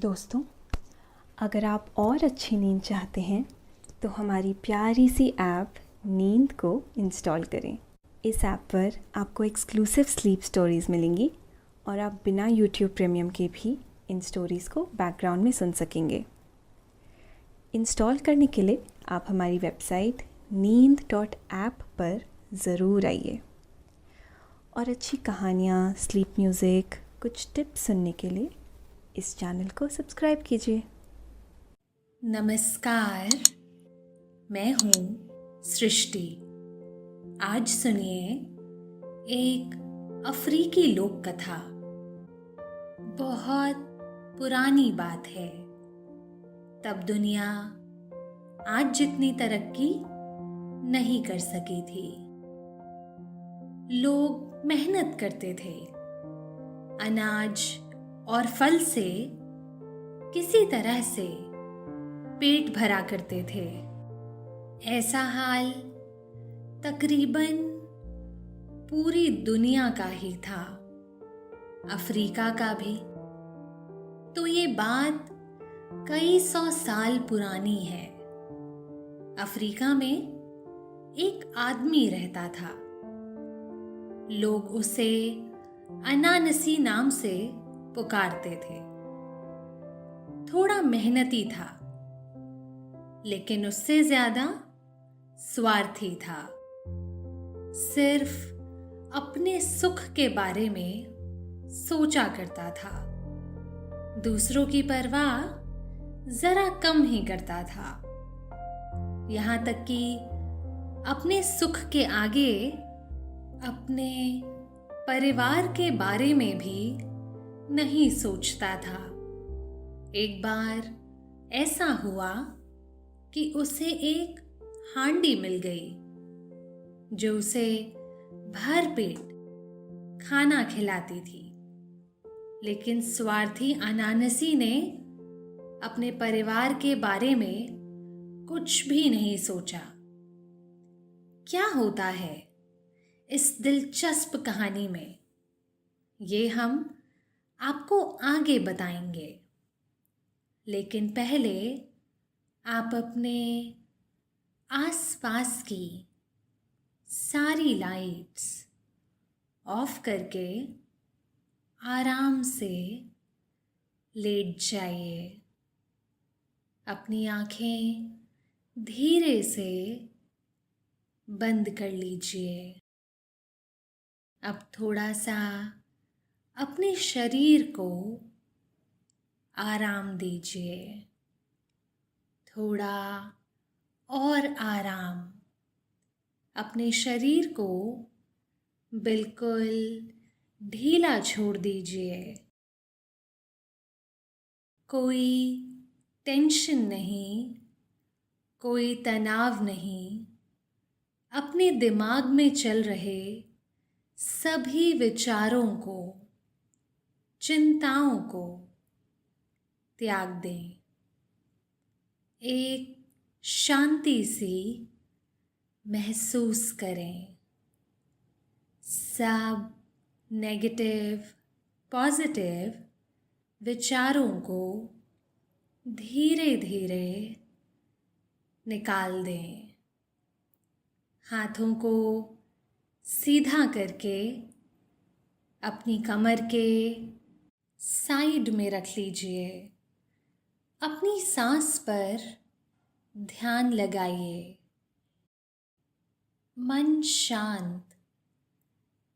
दोस्तों, अगर आप और अच्छी नींद चाहते हैं तो हमारी प्यारी सी ऐप नींद को इंस्टॉल करें। इस ऐप पर आपको एक्सक्लूसिव स्लीप स्टोरीज़ मिलेंगी और आप बिना यूट्यूब प्रीमियम के भी इन स्टोरीज़ को बैकग्राउंड में सुन सकेंगे। इंस्टॉल करने के लिए आप हमारी वेबसाइट neend.app पर ज़रूर आइए और अच्छी कहानियाँ, स्लीप म्यूज़िक, कुछ टिप्स सुनने के लिए इस चैनल को सब्सक्राइब कीजिए। नमस्कार, मैं हूँ सृष्टि। आज सुनिए एक अफ्रीकी लोक कथा। बहुत पुरानी बात है। तब दुनिया आज जितनी तरक्की नहीं कर सकी थी। लोग मेहनत करते थे, अनाज और फल से किसी तरह से पेट भरा करते थे। ऐसा हाल तकरीबन पूरी दुनिया का ही था, अफ्रीका का भी। तो ये बात कई 100 साल पुरानी है। अफ्रीका में एक आदमी रहता था। लोग उसे अनानसी नाम से पुकारते थे। थोड़ा मेहनती था, लेकिन उससे ज्यादा स्वार्थी था। सिर्फ अपने सुख के बारे में सोचा करता था। दूसरों की परवाह जरा कम ही करता था। यहाँ तक कि अपने सुख के आगे अपने परिवार के बारे में भी नहीं सोचता था। एक बार ऐसा हुआ कि उसे एक हांडी मिल गई जो उसे भर पेट खाना खिलाती थी। लेकिन स्वार्थी अनानसी ने अपने परिवार के बारे में कुछ भी नहीं सोचा। क्या होता है इस दिलचस्प कहानी में, ये हम आपको आगे बताएंगे। लेकिन पहले आप अपने आसपास की सारी लाइट्स ऑफ करके आराम से लेट जाइए। अपनी आंखें धीरे से बंद कर लीजिए। अब थोड़ा सा अपने शरीर को आराम दीजिए। थोड़ा और आराम। अपने शरीर को बिल्कुल ढीला छोड़ दीजिए। कोई टेंशन नहीं, कोई तनाव नहीं। अपने दिमाग में चल रहे सभी विचारों को, चिंताओं को त्याग दें। एक शांति सी महसूस करें। सब नेगेटिव, पॉजिटिव विचारों को धीरे धीरे निकाल दें। हाथों को सीधा करके अपनी कमर के साइड में रख लीजिए। अपनी सांस पर ध्यान लगाइए। मन शांत,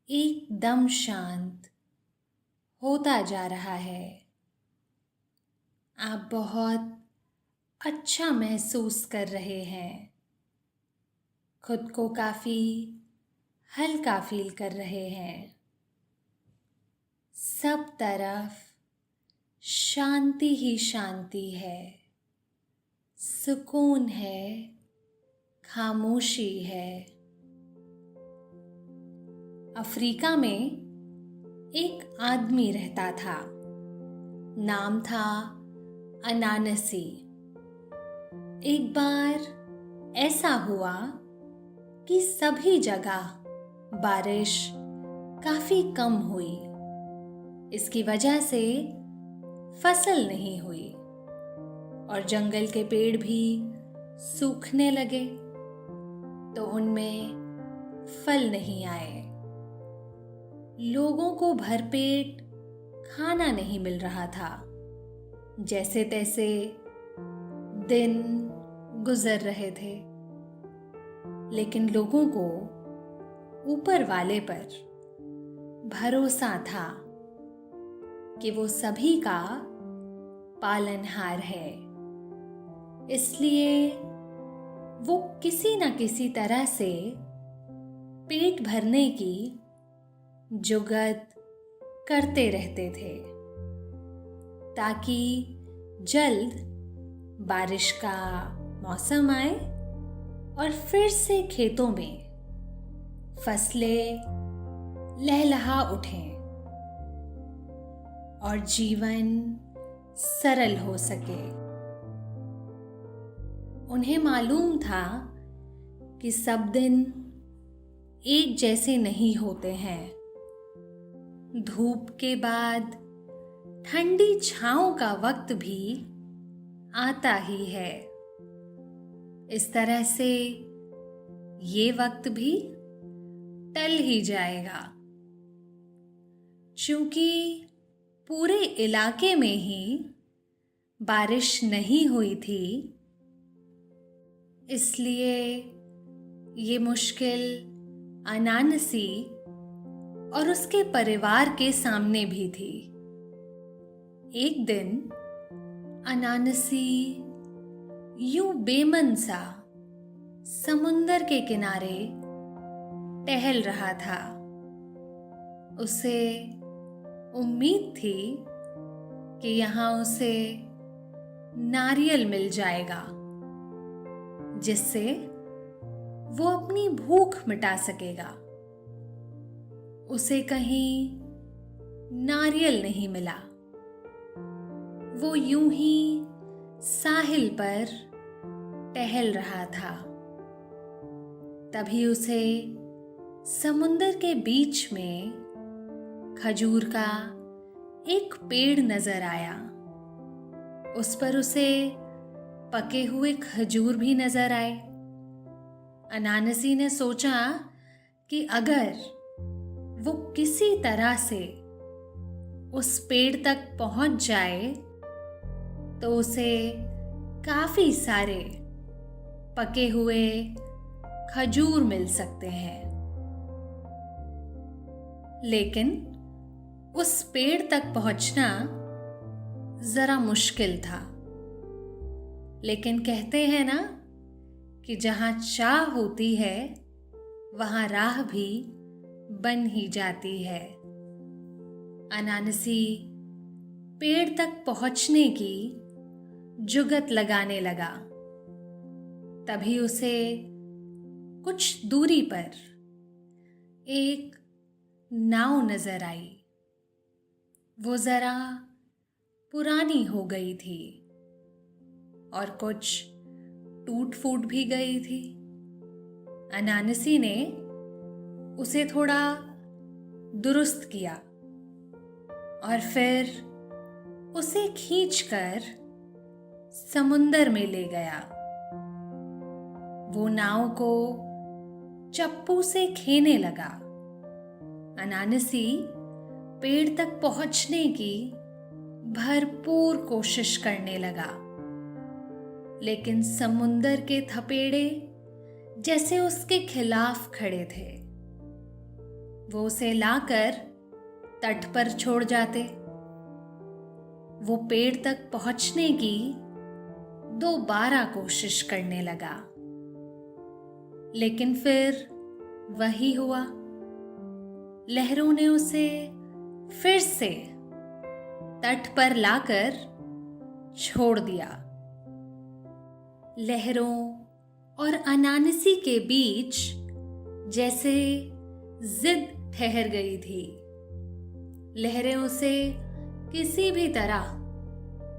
एकदम शांत होता जा रहा है। आप बहुत अच्छा महसूस कर रहे हैं। खुद को काफी हल्का फील कर रहे हैं। सब तरफ शांति ही शांति है, सुकून है, खामोशी है। अफ्रीका में एक आदमी रहता था। नाम था अनानसी। एक बार ऐसा हुआ कि सभी जगह बारिश काफी कम हुई। इसकी वजह से फसल नहीं हुई और जंगल के पेड़ भी सूखने लगे तो उनमें फल नहीं आए। लोगों को भरपेट खाना नहीं मिल रहा था। जैसे तैसे दिन गुजर रहे थे, लेकिन लोगों को ऊपर वाले पर भरोसा था कि वो सभी का पालनहार है। इसलिए वो किसी न किसी तरह से पेट भरने की जुगत करते रहते थे ताकि जल्द बारिश का मौसम आए और फिर से खेतों में फसलें लहलहा उठें और जीवन सरल हो सके। उन्हें मालूम था कि सब दिन एक जैसे नहीं होते हैं। धूप के बाद ठंडी छांव का वक्त भी आता ही है। इस तरह से ये वक्त भी टल ही जाएगा। चूंकि पूरे इलाके में ही बारिश नहीं हुई थी, इसलिए ये मुश्किल अनानसी और उसके परिवार के सामने भी थी। एक दिन अनानसी यूं बेमन सा समुंदर के किनारे टहल रहा था। उसे उम्मीद थी कि यहाँ उसे नारियल मिल जाएगा, जिससे वो अपनी भूख मिटा सकेगा। उसे कहीं नारियल नहीं मिला। वो यूं ही साहिल पर टहल रहा था। तभी उसे समुंदर के बीच में खजूर का एक पेड़ नजर आया। उस पर उसे पके हुए खजूर भी नजर आए। अनानसी ने सोचा कि अगर वो किसी तरह से उस पेड़ तक पहुंच जाए तो उसे काफी सारे पके हुए खजूर मिल सकते हैं। लेकिन उस पेड़ तक पहुंचना जरा मुश्किल था। लेकिन कहते हैं ना कि जहां चाह होती है वहां राह भी बन ही जाती है। अनानसी पेड़ तक पहुंचने की जुगत लगाने लगा। तभी उसे कुछ दूरी पर एक नाव नजर आई। वो जरा पुरानी हो गई थी और कुछ टूट फूट भी गई थी। अनानसी ने उसे थोड़ा दुरुस्त किया और फिर उसे खींचकर समुंदर में ले गया। वो नाव को चप्पू से खेने लगा। अनानसी पेड़ तक पहुंचने की भरपूर कोशिश करने लगा, लेकिन समुंदर के थपेड़े जैसे उसके खिलाफ खड़े थे। वो उसे लाकर तट पर छोड़ जाते। वो पेड़ तक पहुंचने की दोबारा कोशिश करने लगा, लेकिन फिर वही हुआ। लहरों ने उसे फिर से तट पर लाकर छोड़ दिया। लहरों और अनानसी के बीच जैसे जिद ठहर गई थी। लहरें उसे किसी भी तरह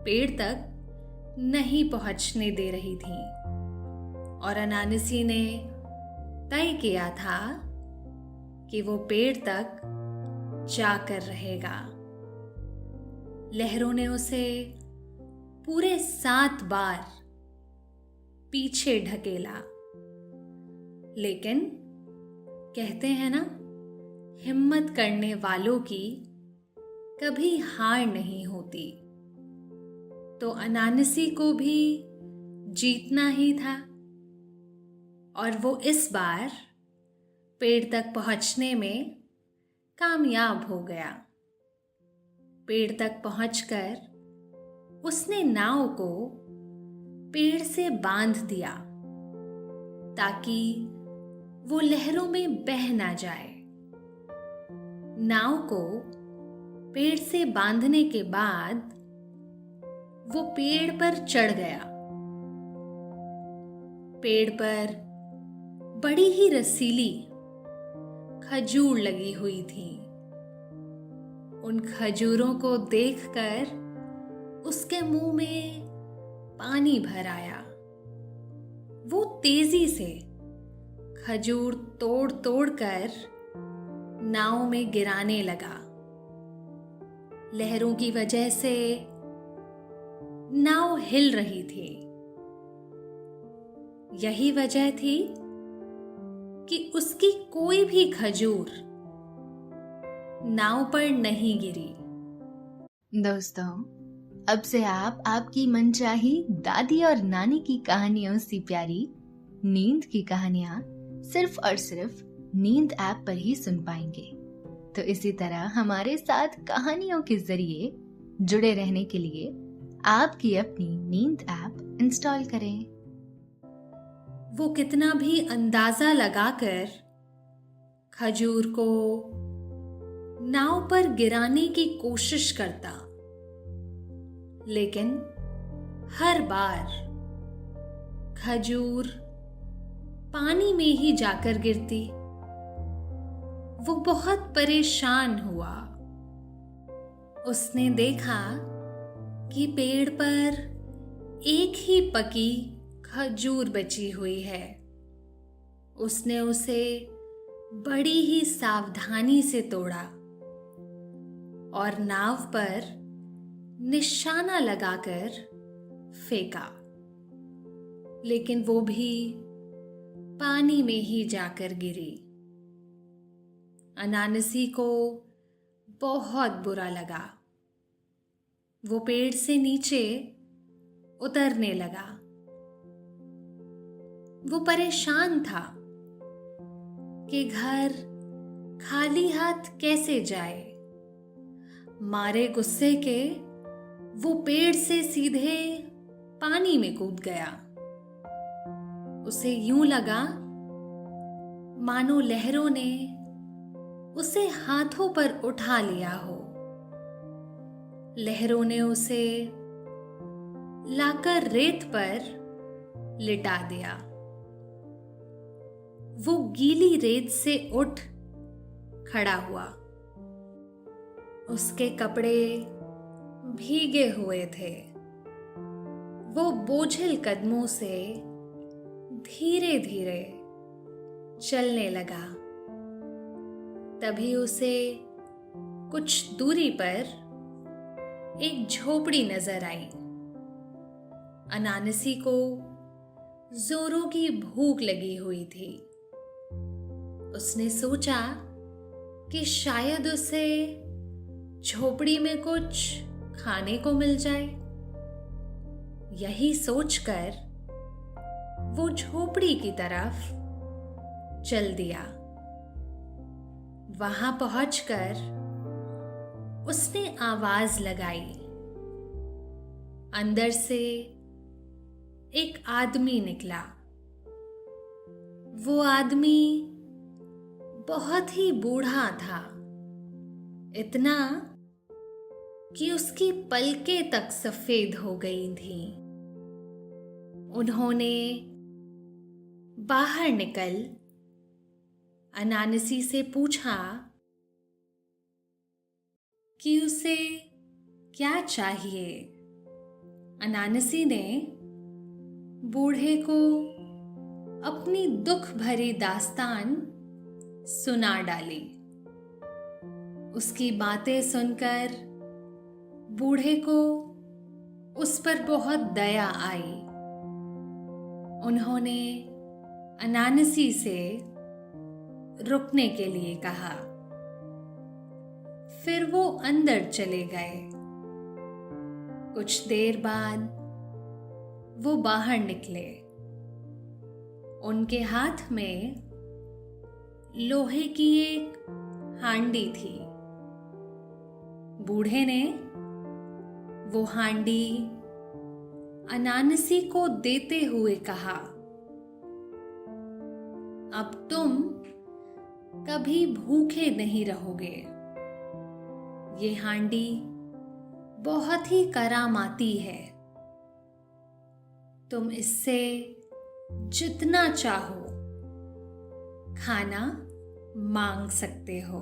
पेड़ तक नहीं पहुंचने दे रही थी और अनानसी ने तय किया था कि वो पेड़ तक जाकर रहेगा। लहरों ने उसे पूरे 7 बार पीछे ढकेला। लेकिन कहते हैं ना, हिम्मत करने वालों की कभी हार नहीं होती। तो अनानसी को भी जीतना ही था और वो इस बार पेड़ तक पहुंचने में कामयाब हो गया। पेड़ तक पहुंचकर उसने नाव को पेड़ से बांध दिया ताकि वो लहरों में बह ना जाए। नाव को पेड़ से बांधने के बाद वो पेड़ पर चढ़ गया। पेड़ पर बड़ी ही रसीली खजूर लगी हुई थी। उन खजूरों को देखकर उसके मुंह में पानी भर आया। वो तेजी से खजूर तोड़ तोड़ कर नाव में गिराने लगा। लहरों की वजह से नाव हिल रही थी। यही वजह थी कि उसकी कोई भी खजूर नाव पर नहीं गिरी। दोस्तों, अब से आप आपकी मनचाही दादी और नानी की कहानियों से प्यारी नींद की कहानियां सिर्फ और सिर्फ नींद ऐप पर ही सुन पाएंगे। तो इसी तरह हमारे साथ कहानियों के जरिए जुड़े रहने के लिए आपकी अपनी नींद ऐप इंस्टॉल करें। वो कितना भी अंदाजा लगाकर खजूर को नाव पर गिराने की कोशिश करता, लेकिन हर बार खजूर पानी में ही जाकर गिरती। वो बहुत परेशान हुआ। उसने देखा कि पेड़ पर एक ही पकी खजूर बची हुई है। उसने उसे बड़ी ही सावधानी से तोड़ा और नाव पर निशाना लगाकर फेंका, लेकिन वो भी पानी में ही जाकर गिरी। अनानसी को बहुत बुरा लगा। वो पेड़ से नीचे उतरने लगा। वो परेशान था कि घर खाली हाथ कैसे जाए। मारे गुस्से के वो पेड़ से सीधे पानी में कूद गया। उसे यूं लगा मानो लहरों ने उसे हाथों पर उठा लिया हो। लहरों ने उसे लाकर रेत पर लिटा दिया। वो गीली रेत से उठ खड़ा हुआ। उसके कपड़े भीगे हुए थे। वो बोझिल कदमों से धीरे धीरे चलने लगा। तभी उसे कुछ दूरी पर एक झोपड़ी नजर आई। अनानसी को जोरों की भूख लगी हुई थी। उसने सोचा कि शायद उसे झोपड़ी में कुछ खाने को मिल जाए। यही सोचकर वो झोपड़ी की तरफ चल दिया। वहां पहुंचकर उसने आवाज लगाई। अंदर से एक आदमी निकला। वो आदमी बहुत ही बूढ़ा था, इतना कि उसकी पलकें तक सफेद हो गई थीं। उन्होंने बाहर निकल अनानसी से पूछा कि उसे क्या चाहिए। अनानसी ने बूढ़े को अपनी दुख भरी दास्तान सुना डाली। उसकी बातें सुनकर बूढ़े को उस पर बहुत दया आई। उन्होंने अनानसी से रुकने के लिए कहा। फिर वो अंदर चले गए। कुछ देर बाद वो बाहर निकले। उनके हाथ में लोहे की एक हांडी थी। बूढ़े ने वो हांडी अनानसी को देते हुए कहा, अब तुम कभी भूखे नहीं रहोगे। ये हांडी बहुत ही करामाती है। तुम इससे जितना चाहो खाना मांग सकते हो।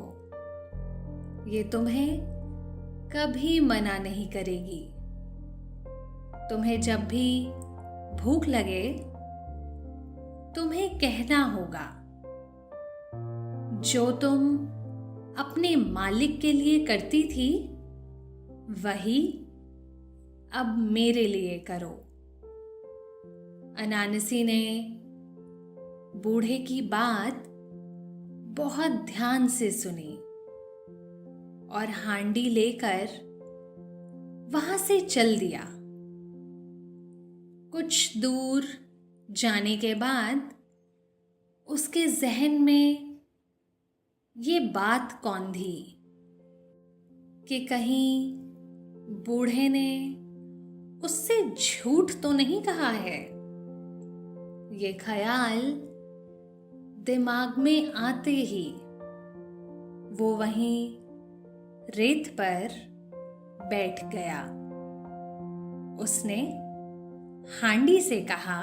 ये तुम्हें कभी मना नहीं करेगी। तुम्हें जब भी भूख लगे तुम्हें कहना होगा, जो तुम अपने मालिक के लिए करती थी वही अब मेरे लिए करो। अनानसी ने बूढ़े की बात बहुत ध्यान से सुनी और हांडी लेकर वहां से चल दिया। कुछ दूर जाने के बाद उसके जहन में ये बात कौंधी कि कहीं बूढ़े ने उससे झूठ तो नहीं कहा है। ये ख्याल दिमाग में आते ही वो वहीं रेत पर बैठ गया। उसने हांडी से कहा,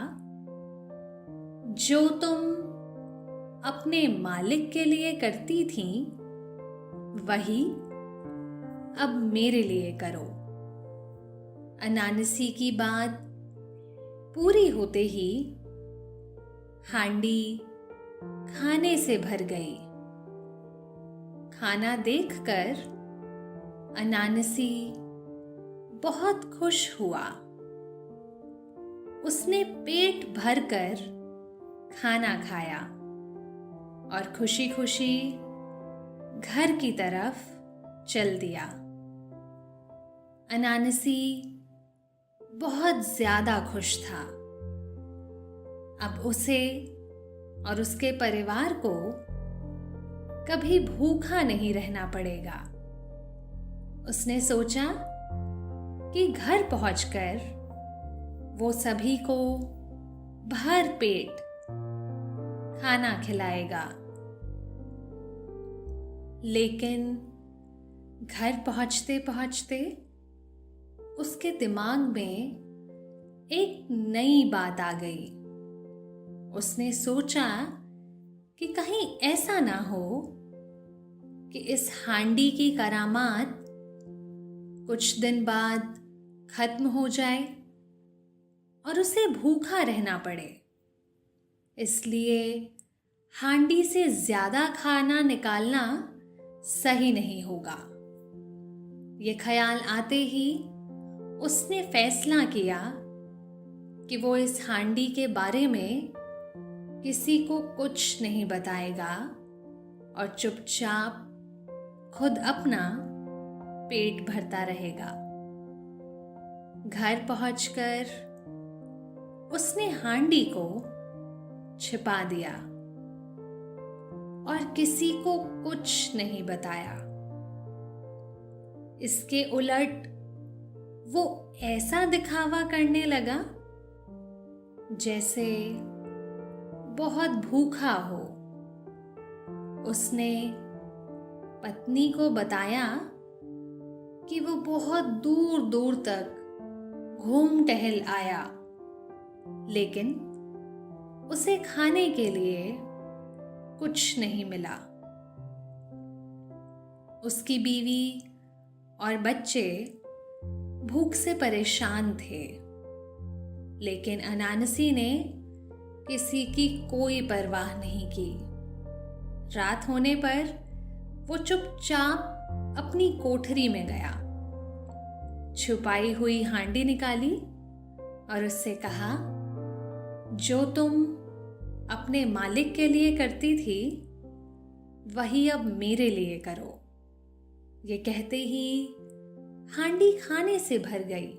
जो तुम अपने मालिक के लिए करती थी वही अब मेरे लिए करो। अनानसी की बात पूरी होते ही हांडी खाने से भर गई। खाना देखकर अनानसी बहुत खुश हुआ। उसने पेट भरकर खाना खाया और खुशी खुशी घर की तरफ चल दिया। अनानसी बहुत ज्यादा खुश था। अब उसे और उसके परिवार को कभी भूखा नहीं रहना पड़ेगा। उसने सोचा कि घर पहुंचकर वो सभी को भर पेट खाना खिलाएगा। लेकिन घर पहुंचते पहुंचते उसके दिमाग में एक नई बात आ गई। उसने सोचा कि कहीं ऐसा ना हो कि इस हांडी की करामात कुछ दिन बाद खत्म हो जाए और उसे भूखा रहना पड़े। इसलिए हांडी से ज्यादा खाना निकालना सही नहीं होगा। ये ख्याल आते ही उसने फैसला किया कि वो इस हांडी के बारे में किसी को कुछ नहीं बताएगा और चुपचाप खुद अपना पेट भरता रहेगा। घर पहुंचकर उसने हांडी को छिपा दिया और किसी को कुछ नहीं बताया। इसके उलट वो ऐसा दिखावा करने लगा जैसे बहुत भूखा हो। उसने पत्नी को बताया कि वो बहुत दूर दूर तक घूम टहल आया, लेकिन उसे खाने के लिए कुछ नहीं मिला। उसकी बीवी और बच्चे भूख से परेशान थे, लेकिन अनानसी ने किसी की कोई परवाह नहीं की। रात होने पर वो चुपचाप अपनी कोठरी में गया छुपाई हुई हांडी निकाली और उससे कहा, जो तुम अपने मालिक के लिए करती थी वही अब मेरे लिए करो। ये कहते ही हांडी खाने से भर गई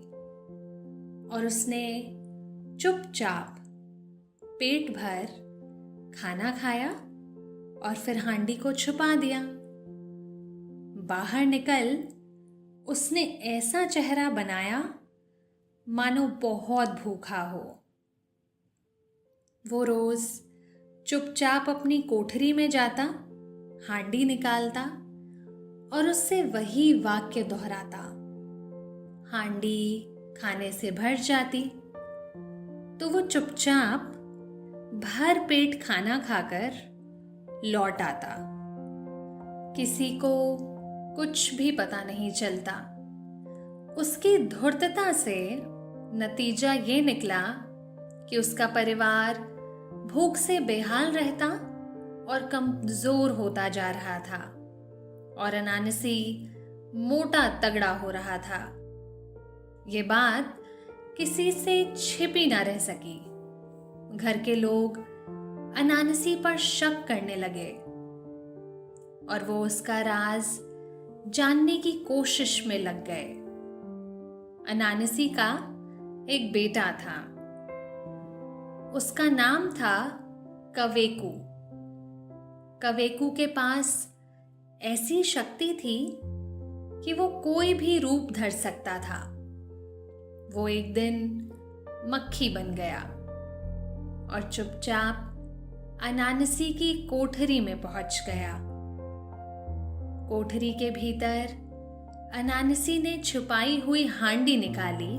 और उसने चुपचाप पेट भर खाना खाया और फिर हांडी को छुपा दिया। बाहर निकल उसने ऐसा चेहरा बनाया मानो बहुत भूखा हो। वो रोज चुपचाप अपनी कोठरी में जाता, हांडी निकालता और उससे वही वाक्य दोहराता। हांडी खाने से भर जाती तो वो चुपचाप भर पेट खाना खाकर लौट आता। किसी को कुछ भी पता नहीं चलता। उसकी धूर्तता से नतीजा ये निकला कि उसका परिवार भूख से बेहाल रहता और कमजोर होता जा रहा था और अनानसी मोटा तगड़ा हो रहा था। ये बात किसी से छिपी ना रह सकी। घर के लोग अनानसी पर शक करने लगे और वो उसका राज जानने की कोशिश में लग गए। अनानसी का एक बेटा था। उसका नाम था कवेकू। कवेकू के पास ऐसी शक्ति थी कि वो कोई भी रूप धर सकता था। वो एक दिन मक्खी बन गया और चुपचाप अनानसी की कोठरी में पहुंच गया। कोठरी के भीतर अनानसी ने छुपाई हुई हांडी निकाली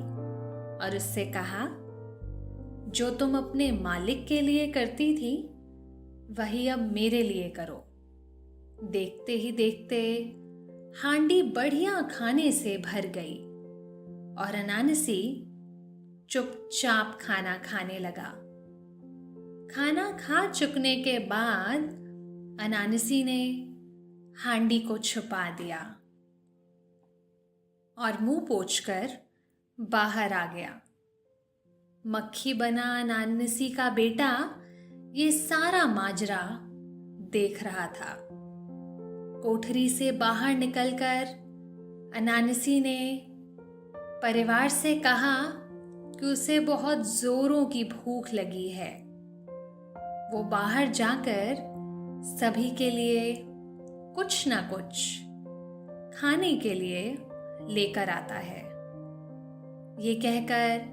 और उससे कहा, जो तुम अपने मालिक के लिए करती थी वही अब मेरे लिए करो। देखते ही देखते हांडी बढ़िया खाने से भर गई और अनानसी चुपचाप खाना खाने लगा। खाना खा चुकने के बाद अनानसी ने हांडी को छुपा दिया और मुंह पोंछकर बाहर आ गया। मक्खी बना अनानसी का बेटा ये सारा माजरा देख रहा था। कोठरी से बाहर निकलकर अनानसी ने परिवार से कहा कि उसे बहुत जोरों की भूख लगी है। वो बाहर जाकर सभी के लिए कुछ ना कुछ खाने के लिए लेकर आता है। ये कहकर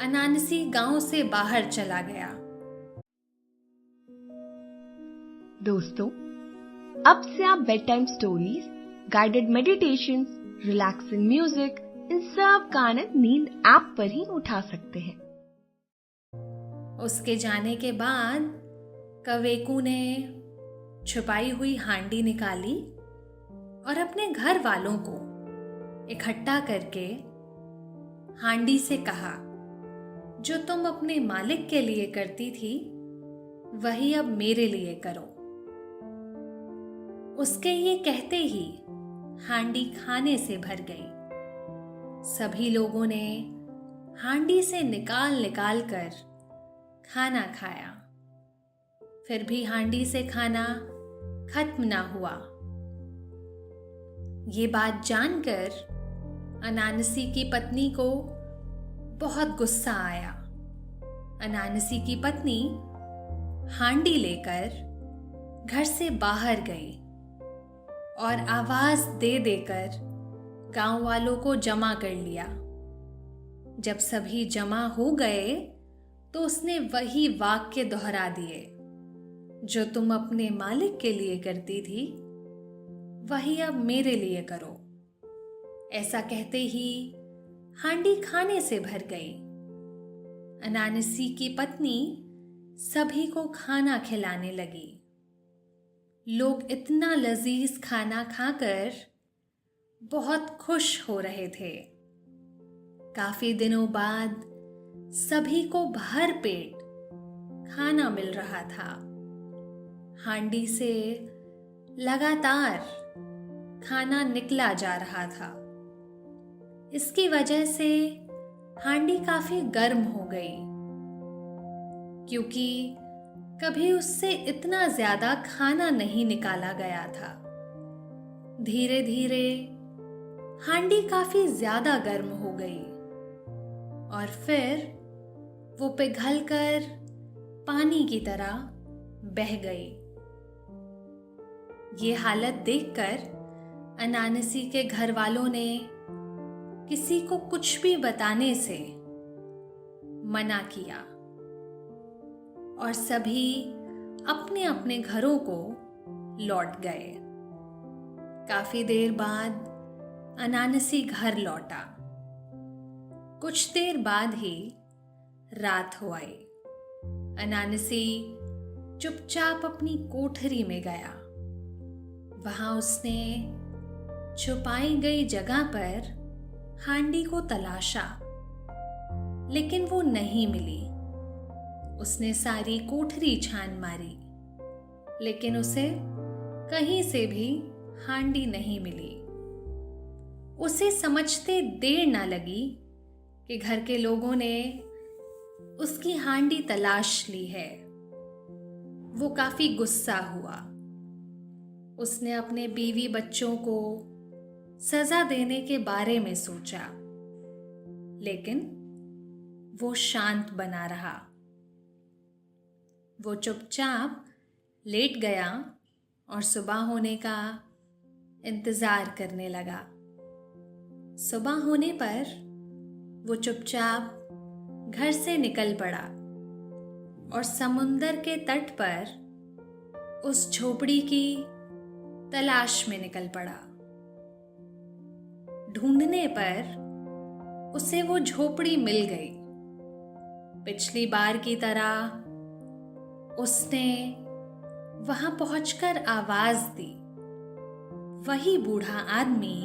अनानसी गांव से बाहर चला गया। दोस्तों, अब से आप bed time stories, guided meditations, relaxing music, इन सब का आनंद नींद ऐप पर ही उठा सकते हैं। उसके जाने के बाद कवेकू ने छुपाई हुई हांडी निकाली और अपने घर वालों को इकट्ठा करके हांडी से कहा, जो तुम अपने मालिक के लिए करती थी वही अब मेरे लिए करो। उसके ये कहते ही हांडी खाने से भर गई। सभी लोगों ने हांडी से निकाल निकाल कर खाना खाया। फिर भी हांडी से खाना खत्म ना हुआ। ये बात जानकर अनानसी की पत्नी को बहुत गुस्सा आया। अनानसी की पत्नी हांडी लेकर घर से बाहर गई और आवाज दे देकर गांव वालों को जमा कर लिया। जब सभी जमा हो गए तो उसने वही वाक्य दोहरा दिए, जो तुम अपने मालिक के लिए करती थी वही अब मेरे लिए करो। ऐसा कहते ही हांडी खाने से भर गई। अनानसी की पत्नी सभी को खाना खिलाने लगी। लोग इतना लजीज खाना खाकर बहुत खुश हो रहे थे। काफी दिनों बाद सभी को भर पेट खाना मिल रहा था। हांडी से लगातार खाना निकला जा रहा था। इसकी वजह से हांडी काफी गर्म हो गई, क्योंकि कभी उससे इतना ज्यादा खाना नहीं निकाला गया था। धीरे धीरे हांडी काफी ज्यादा गर्म हो गई और फिर वो पिघलकर पानी की तरह बह गई। ये हालत देखकर अनानसी के घर वालों ने किसी को कुछ भी बताने से मना किया और सभी अपने अपने घरों को लौट गए। काफी देर बाद अनानसी घर लौटा। कुछ देर बाद ही रात हो आई। अनानसी चुपचाप अपनी कोठरी में गया। वहां उसने छुपाई गई जगह पर हांडी को तलाशा, लेकिन वो नहीं मिली। उसने सारी कोठरी छान मारी, लेकिन उसे कहीं से भी हांडी नहीं मिली। उसे समझते देर ना लगी कि घर के लोगों ने उसकी हांडी तलाश ली है। वो काफी गुस्सा हुआ। उसने अपने बीवी बच्चों को सजा देने के बारे में सोचा, लेकिन वो शांत बना रहा। वो चुपचाप लेट गया और सुबह होने का इंतजार करने लगा। सुबह होने पर वो चुपचाप घर से निकल पड़ा और समुंदर के तट पर उस झोपड़ी की तलाश में निकल पड़ा। ढूंढने पर उसे वो झोपड़ी मिल गई। पिछली बार की तरह उसने वहां पहुंचकर आवाज दी। वही बूढ़ा आदमी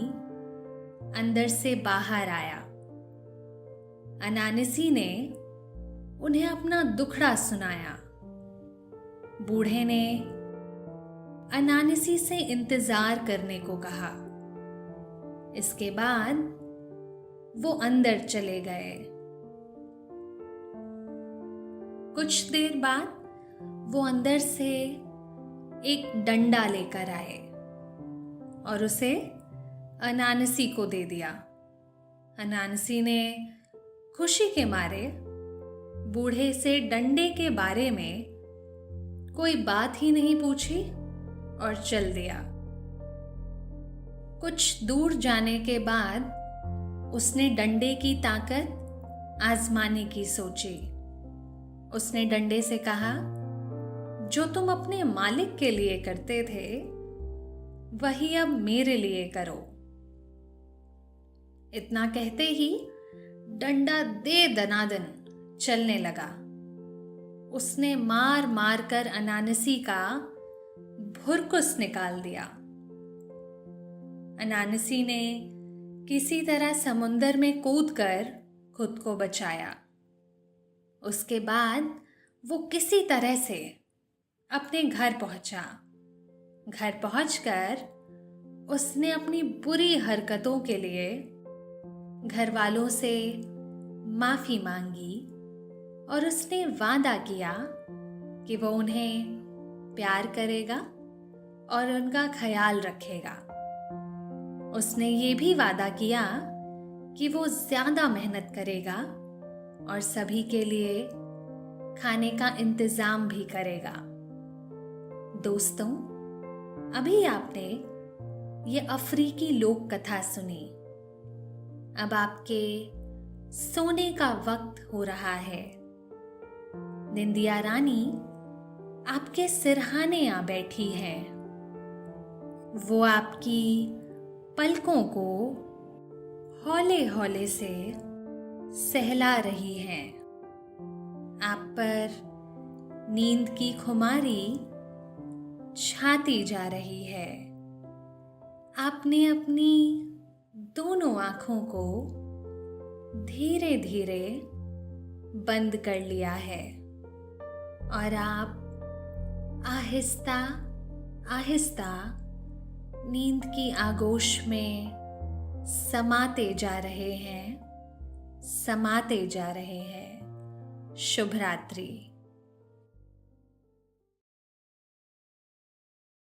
अंदर से बाहर आया। अनानसी ने उन्हें अपना दुखड़ा सुनाया। बूढ़े ने अनानसी से इंतजार करने को कहा। इसके बाद वो अंदर चले गए। कुछ देर बाद वो अंदर से एक डंडा लेकर आए और उसे अनानसी को दे दिया। अनानसी ने खुशी के मारे बूढ़े से डंडे के बारे में कोई बात ही नहीं पूछी और चल दिया। कुछ दूर जाने के बाद उसने डंडे की ताकत आजमाने की सोची। उसने डंडे से कहा, जो तुम अपने मालिक के लिए करते थे वही अब मेरे लिए करो। इतना कहते ही डंडा दे दनादन चलने लगा। उसने मार मार कर अनानसी का भुरकुस निकाल दिया। अनानसी ने किसी तरह समुंदर में कूदकर खुद को बचाया। उसके बाद वो किसी तरह से अपने घर पहुंचा। घर पहुंचकर उसने अपनी बुरी हरकतों के लिए घर वालों से माफी मांगी और उसने वादा किया कि वो उन्हें प्यार करेगा और उनका ख्याल रखेगा। उसने ये भी वादा किया कि वो ज्यादा मेहनत करेगा और सभी के लिए खाने का इंतजाम भी करेगा। दोस्तों, अभी आपने ये अफ्रीकी लोक कथा सुनी। अब आपके सोने का वक्त हो रहा है। निंदिया रानी आपके सिरहाने आ बैठी है। वो आपकी पलकों को हौले हौले से सहला रही हैं। आप पर नींद की खुमारी छाती जा रही है। आपने अपनी दोनों आंखों को धीरे धीरे बंद कर लिया है और आप आहिस्ता आहिस्ता नींद की आगोश में समाते जा रहे हैं, समाते जा रहे हैं। शुभ रात्रि।